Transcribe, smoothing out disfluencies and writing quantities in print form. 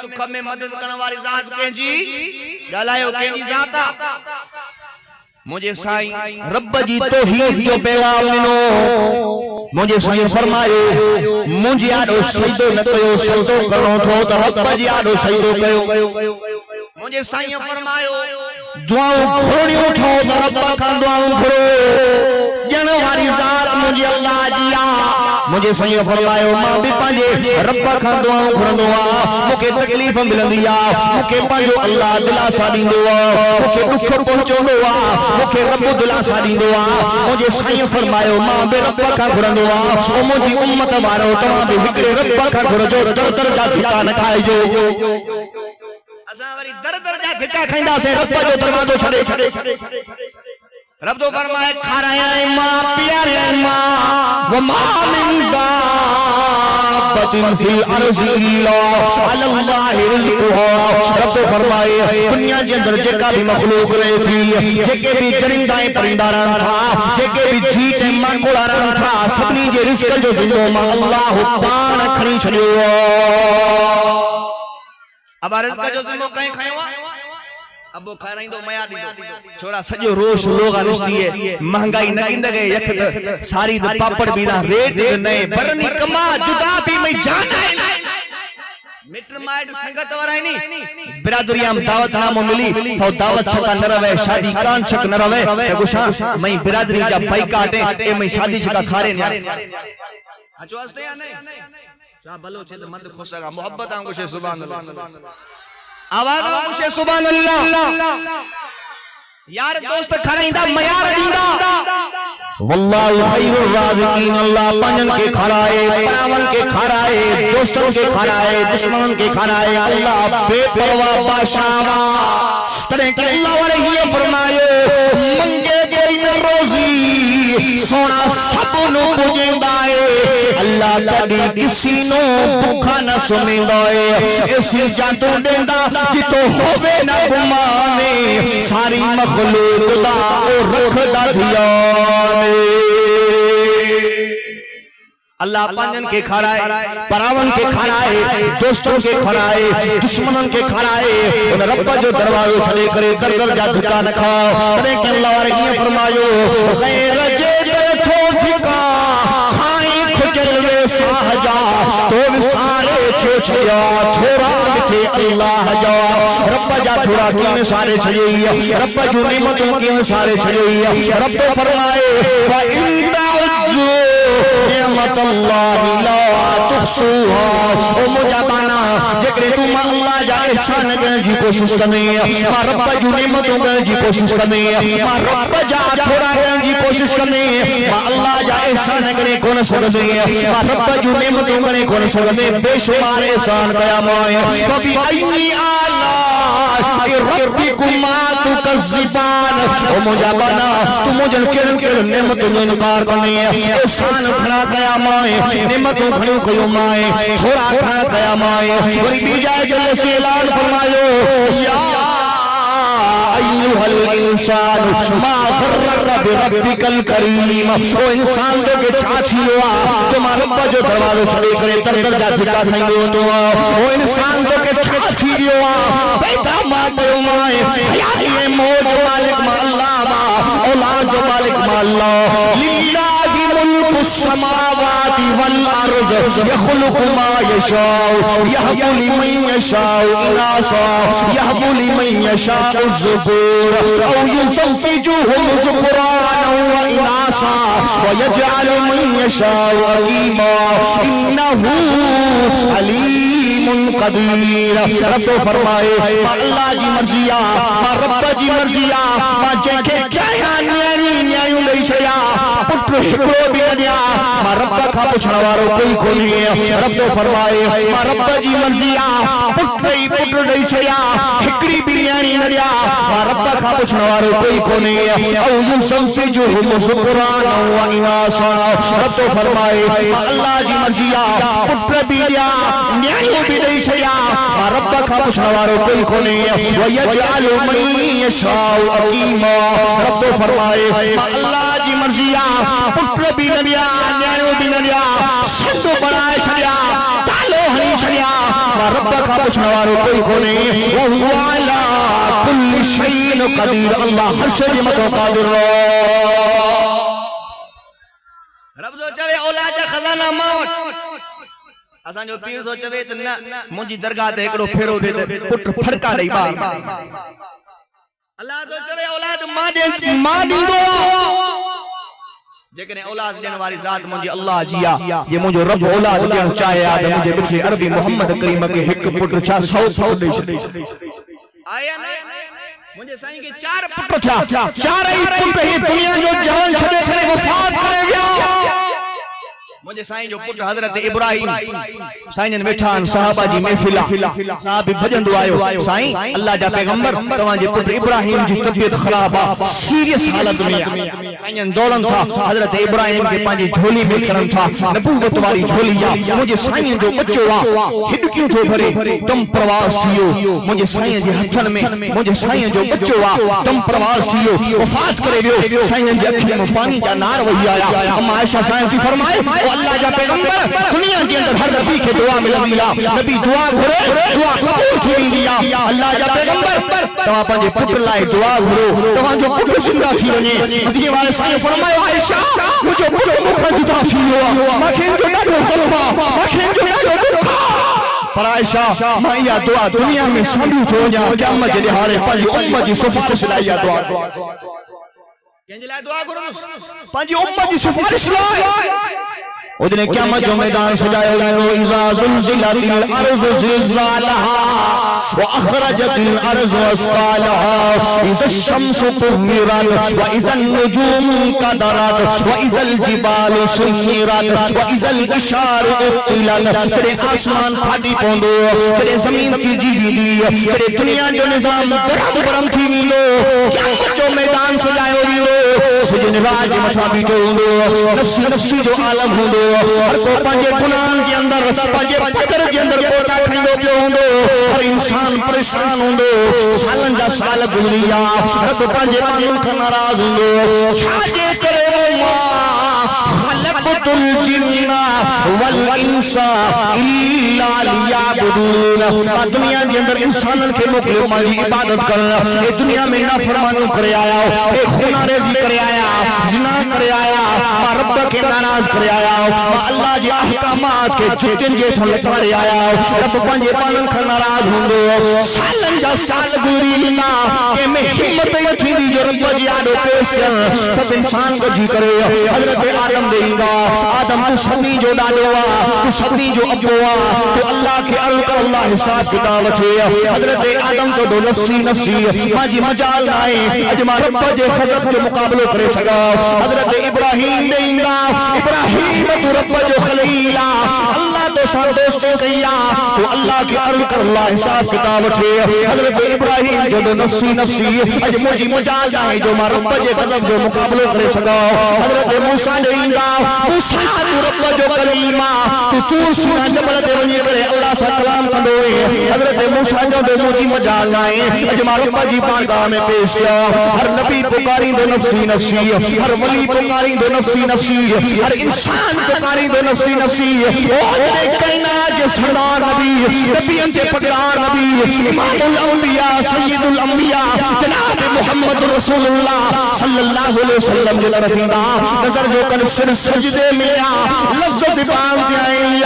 سکھ میں مدد کرنے والی ذات کہیں جی گالائیو کہیں جی ذاتا مجھے سائیں رب جی توحید جو پیغام منو مجھے سائیں فرمائے مجھے آدھو سجدو نہ کہو سجدو کرو تھو تو رب جی آدھو سجدو کہو مجھے سائیں فرمائے دعاؤں کھوڑی اٹھو تو رب کا دعاؤں کھڑو جنو ہاری ذات مجھے اللہ جیا مجھے سائیں فرمائے ماں بھی پانجے رب کا دعاؤں کھڑندو مکے تکلیف ملندیا مکے پانجو اللہ دلا سادی دعا مکے دکھ پہنچو دعا مکے رب دلا سادی دعا مجھے سائیں فرمائے ماں بھی رب کا کھڑندو او مجھے امت وارو تمام بھی ہکڑے رب کا کھڑجو در در جا دھکا نہ کھائے جو اساں وری در در جا دھکا کھائندا سے رب جو دروازو چھڑے رب تو فرمائے کھارائے ماں پیارے ماں وما من دابت فی الارض الا علی اللہ رزقها رب تو فرمائے دنیا کے اندر جگہ بھی مخلوق رہے تھی جگہ بھی چرندائیں پرندہ رہا تھا جگہ بھی جھیٹ مانگوڑا رہا تھا سبنی جے رزق جو زندوں ماں اللہ پان کھڑی چھڑیو اب رزق جو زندوں کہیں کھائیں ہوا اب وہ کھا رہی دو میاں دی دو چھوڑا سجو روش لوگا رشتی ہے مہنگائی نگند گئے یک ساری دو پاپڑ بیدہ ریٹ نئے برنی کما جدا بھی میں جانا ہے میٹر مائٹ سنگت ورائی نہیں برادریاں دعوت نامو ملی تو دعوت چھکا نہ روے شادی کان چھک نہ روے گوشاں میں برادری جا پائی کاٹیں اے میں شادی چھکا کھارے نیا ہچو ہستے یا نہیں شاہ بلو چھے مند خوشا گا محبت آنگو شے سبحان اللہ آواز آنگو شے سبحان اللہ یار دوست کھڑائیں میار دیندہ واللہ خیر الرازقین اللہ پنجن کے کھڑائے پراون کے کھڑائے دوستن کے کھڑائے دشمنن کے کھڑائے اللہ بے پرواہ بادشاہ ترے کہ اللہ علیہ فرمائے منگے کوئی نہ روزی سونا سبنو بجندائے اللہ کدی کسی نو بکھا نہ سمیندائے اسی جاتو دیندہ جتو ہوئے نہ گمانے ساری مخلوق دا رکھ دا دھیانے اللہ پانجن کے کھڑائے پراون کے کھڑائے دوستوں کے کھڑائے دشمنن کے کھڑائے ان رب جو دروازو چھلے کرے در در جا دھکا نہ کھاؤ ترے کہ اللہ ورگی فرمایو غیر جے در چھو دھکا کھائیں کھجلوے ساہ جا تو سارے چھو چھیا تھوڑا مٹھے اللہ جا رب جا تھوڑا کین سارے چھڑی رب جو نعمتوں کین سارے چھڑی رب فرمائے فَإِنْ دَعُجُّ نعمت اللہ لا تحصوها او مجابانا جکرے تم اللہ جا احسان کرنے کی کوشش کرنے ماں رب جو نعمتوں کرنے کی کوشش کرنے ماں رب جا تھوڑا کرنے کی کوشش کرنے ماں اللہ جا احسان کرنے کون سکتے ماں رب جو نعمتوں کرنے کون سکتے بے شمار احسان قیام آئے فبی ایمی آلہ ربکما تکذبان او مجابانا تم مجھل کرن نعمتوں نے انکار کرنے احسان کھڑا قیام آئے نعمتوں کھڑو قیام آئے تھوڑا کھڑا قیام آئے وری بی جائے جل سے اعلان فرمائیو یا ایوہ الانسان ما غرق بربک الکریم او انسان جو کہ چھاچی ہوا جو رب جو دروازو سلے کرے در در جا دھکا دھائیں گے تو او انسان جو کہ چھاچی ہوا بیتا ماں قیام آئے حیاتی موت مالک ما اللہ ما اولاد جو مالک ما اللہ للہ ملک السماوات والارض يخلق ما يشاء يهب لمن يشاء اناثا يهب لمن يشاء الذكور او يزوجهم ذكرانا واناثا ويجعل من يشاء عقيما انه عليم قدير رب فرمائے اللہ جی مرضیہ رب جی مرضیہ جے کے چاہیا نیاریوں لئی چھیا پٹھ ہکڑو بھی نیا ماں رب کا پوچھنا وارو کوئی کوئی ہے رب تو فرمائے ماں رب جی مرضیہ پٹھ نہیں چھیا ہکڑی بھی نیا ماں رب کا پوچھنا وارو کوئی کوئی ہے او یزوجهم ذکرانا و اناثا رب تو فرمائے اللہ جی مرضیہ پٹھ بھی نیاریوں بھی نہیں چھیا ماں رب کا پوچھنا وارو کوئی کوئی ہے ویجعل من یشاء عقیما رب تو فرمائے اللہ جی مرضیہ پٹھ بھی نیا نیارو بھی نیا سندو بڑھائے چھڑیا تالو हणी छॾिया रब खां पुछण वारो कोई कोन्हे वहुव अला कुल्लि शैइन क़दीर अल्लाह हर शइ जे मथां क़ादिर रब जो चवे औलाद जा खजाना मां असां जो पीर तो चवे त न मुंहिंजी दरगाह ते हिकिड़ो फेरो दे पुट फड़का ॾेई ॿार अल्लाह तो चवे औलाद मां ॾींदो जेकॾहिं औलाद ॾियण वारी ज़ात मुंहिंजी अल्लाह जी आहे जे मुंहिंजो रब औलाद ॾियणु चाहे आहे त मुंहिंजे मिठड़े अरबी मोहम्मद करीम खे हिकु पुट छा 100 ॾेई छॾे आया न मुंहिंजे साईं खे 4 पुट थिया चारई पुट ही दुनिया जो जान छॾे करे वफ़ात करे विया मुझे साईं जो पुट हजरत इब्राहिम साईं जन वेठा सहाबा जी महफिल साहब भजंदो आयो साईं अल्लाह जा पैगंबर तवां जे पुट इब्राहिम जी तबियत खराब आ सीरियस हालत में साईं जन दौड़न था हजरत इब्राहिम के पांजी झोली में खणन था नबूवत वाली झोली आ मुझे साईं जो बच्चो आ हिडकियूं थो भरे तुम प्रवास थियो मुझे साईं जे हथन में मुझे साईं जो बच्चो आ तुम प्रवास थियो वफात करे वियो साईं जे अखियुनि में पानी जा नार वही आया अम्मा आयशा साईं जी फरमाए अल्लाह जा पैगंबर दुनिया जे अंदर हर नबी के दुआ मिलंदी आ नबी दुआ घुरे दुआ कबूल थी वेंदी आ अल्लाह जा पैगंबर तवां पंहिंजे पुट लाइ दुआ घुरो तवां जो पुट जिंदा थी वञे मदीने वाले साईं फरमायो आयशा मुंहिंजो पुट मूंखां जुदा थी वियो आहे मूंखे जो ॾाढो तकलीफ़ आहे मूंखे जो ॾाढो दुख आहे पर आयशा मां इहा दुआ दुनिया में संभू थो वञा क़यामत जे ॾिहाड़े पंहिंजी उम्मत जी सिफारिश लाइ इहा दुआ कंहिंजे लाइ दुआ घुरो पंहिंजी उम्मत जी सिफारिश लाइ उदने क़यामत जो मैदान सजायो वेंदो इज़ा ज़ुलज़िलतिल अर्ज़ु ज़िलज़ालहा व अख़रजतिल अर्ज़ु अस्क़ालहा इज़ा शम्सु कुव्विरत व इज़न नुजूमु क़दरत व इज़ल जिबालु सुय्यिरत व इज़ल इशारु उक़िलत जॾहिं आसमान फाटी पवंदो जॾहिं ज़मीन चीरजी वेंदी जॾहिं दुनिया जो निज़ाम बरम थी वेंदो क़यामत जो मैदान सजायो वेंदो सजन राज मथां बीठो हूंदो नफ़्सी नफ़्सी जो आलम हूंदो हर को पंहिंजे गुनाहनि जे अंदर पंहिंजे पकड़ जे अंदर कोटा खणंदो पियो हूंदो हर इंसान परेशान हूंदो सालनि जा साल गुज़री विया रब पंहिंजे माण्हुनि खां नाराज़ हूंदो छाजे करे खलक़तुल जिन्न वल इंसा इल्ला लियअबुदून दुनिया जे अंदर इंसाननि खे मोकिलियो मुंहिंजी इबादत करण हे दुनिया में नाफरमानियूं करे आया हे खूनारेज़ी करे आया ज़िना करे आया मां रब खे नाराज़ करे आया मां अल्लाह जे अहकामात खे जुतियुनि जे हेठां लताड़े आया रब पंहिंजे पाननि खां नाराज़ हूंदो सालनि जा साल गुज़री वेंदा कंहिंमें हिम्मत ई न थींदी जो रब जी आॾो पेश थियनि सभु इंसान गॾिजी करे हज़रत आदम ॾे ईंदा आदम तूं सभिनी जो ॾाॾो आहे तूं सभिनी जो अबो आहे तूं अल्लाह खे अर्ज़ु कर अल्लाह हिसाब किताब वठे हज़रत आदम चवंदो नफ़्सी नफ़्सी मुंहिंजी मजाल न आहे अॼु मां रब जे ग़ज़ब जो मुक़ाबिलो करे सघां हज़रत इब्राहिम ॾे ईंदा इब्राहिम तूं रब जो खलील आहे अल्लाह तोसां दोस्ती कई आहे तूं अल्लाह खे अर्ज़ु कर अल्लाह हिसाब किताब वठे हज़रत इब्राहिम चवंदो नफ़्सी नफ़्सी अॼु मुंहिंजी मजाल न आहे जो मां रब जे ग़ज़ब जो मुक़ाबिलो करे सघां हज़रत मूसा ॾे ईंदा मूसा तूं रब जो कलीम आहे तूं तूर सीना जबल ते वञी करे अल्लाह सां कलाम कंदो हज़रत मूसा चवंदो मुंहिंजी मजाल न आहे अॼु मां रब जी बारगाह में पेश थिया हर नबी पुकारींदो नफ़्सी नफ़्सी हर वली पुकारींदो नफ़्सी नफ़्सी हर इंसान पुकारींदो नफ़्सी नफ़्सी ओ जॾहिं काइनात जे सरदार नबी नबियनि जे पगड़ार नबी इमामुल अंबिया सय्यदुल अंबिया जनाब मुहम्मद रसूलुल्लाह सल्लल्लाहु अलैहि वसल्लम जे तरफ़ ईंदा नज़र जो कन सिर सजदे में आ लफ़्ज़ ज़बान ते आया